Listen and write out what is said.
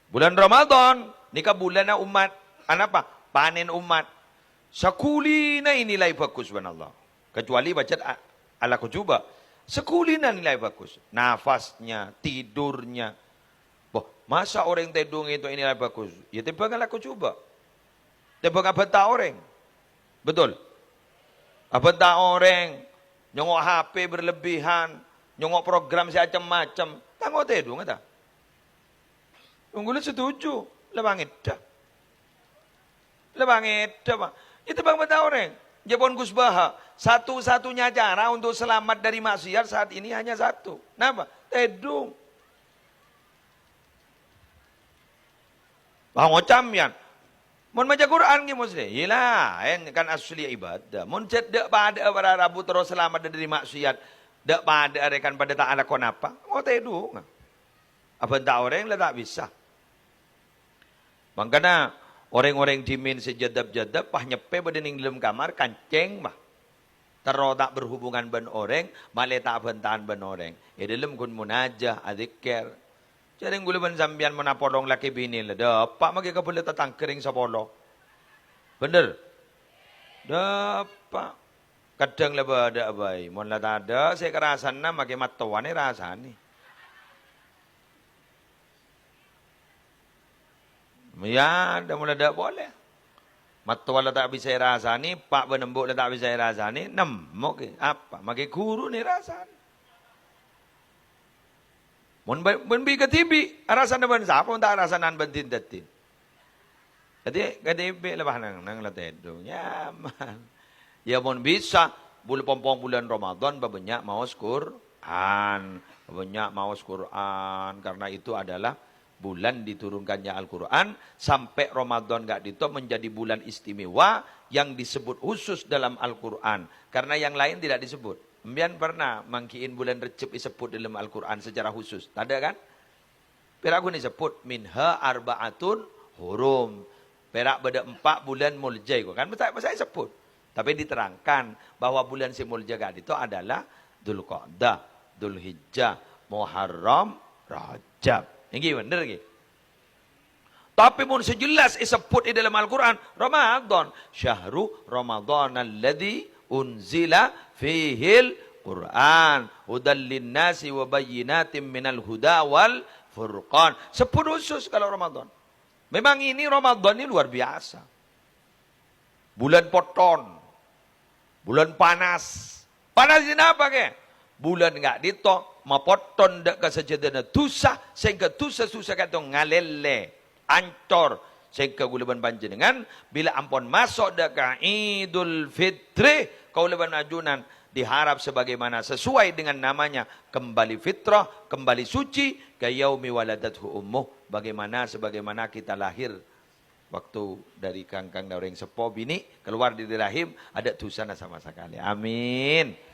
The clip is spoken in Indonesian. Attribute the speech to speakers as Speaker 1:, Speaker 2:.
Speaker 1: Bulan Ramadan, nikah bulan na umat. Apa? Panen umat. Sekuli na nilai bagus Allah. Kecuali baca ala kujuba. Sekuli na nilai bagus. Nafasnya, tidurnya. Boh, masa orang tidur itu nilai bagus? Ya tiba ala kujuba. Tiba abad orang. Betul? Abad orang. Nyongok HP berlebihan. Nyongok program macam-macam. Tanggo tidur nggak tak? Unggul setuju. Lebangit dah. Lebangit dah, Pak. Itu bang benda orang. Jepun Gus Baha. Satu-satunya cara untuk selamat dari maksiat saat ini hanya satu. Kenapa? Tedung. Bang Ocam yan. Mun baca Quran ki muslim. Yalah, kan asli ibadah. Mun cedek pada para rabu terus selamat dari maksiat. Dek pada rekan pada tak ada konapa. Oh tedung. Apa tak orang lah tak bisa. Makanya orang-orang dimin sejadab-jadab pah nyepe pada ning dalam kamar kanceng bah. Terus tak berhubungan ben orang, malah tak bentahan ben orang. Ya dalam kun munajah, adzikir. Jadi gula ben sambian menapolong laki bini lah. Dapat magi ka boleh tatang kering sa polo. Bener? Dapat. Kadang lah ada abai. Mun lah tak ada, saya kerasan na magi matuan ni rasa ni. Ya, dah mula tak boleh. Matuan lah tak bisa rasa ni, pak benembuk lah tak bisa rasa ni, nemok ke? Apa? Magi guru ni rasa ni. Mun bi ke tibi, rasa na ban siapa, tak rasa nan bentin datin. Jadi ketibi lebah nang latedong. Nyaman. Ya mun bisa, pompong bulan Ramadan banyak maos Quran. Banyak maos Quran. Karena itu adalah bulan diturunkannya Al-Quran sampai Ramadan gak ditop menjadi bulan istimewa yang disebut khusus dalam Al-Quran. Karena yang lain tidak disebut. Mbian pernah mangkiin bulan Recep disebut dalam Al-Quran secara khusus. Tak ada kan? Perak aku disebut minha arba'atun hurum. Perak beda 4 bulan muljai. Kan saya sebut. Tapi diterangkan bahwa bulan si muljai itu adalah Dzul Qa'dah, Dzul Hijjah, Muharram, Rajab. Ini benar lagi. Tapi pun sejelas disebut di dalam Al-Quran. Ramadan. Syahru Ramadan alladhi unzila fihil Quran. Hudal linnasi wa bayyinatim minal huda wal furqan. Sebut khusus kalau Ramadan. Memang ini Ramadan ini luar biasa. Bulan poton. Bulan panas. Panas ini apa ke? Bulan enggak ditok. Mapoton dak kesejadana tusa sehingga tusa susah kata ngalele ancor sehingga guleban panjenengan bila ampun masuk dak Idul Fitri kauleban ajunan diharap sebagaimana sesuai dengan namanya kembali fitrah, kembali suci ka yaumi waladathu ummuh sebagaimana kita lahir waktu dari kangkang daring sepo bini keluar dari rahim ada tusana sama sekali. Amin.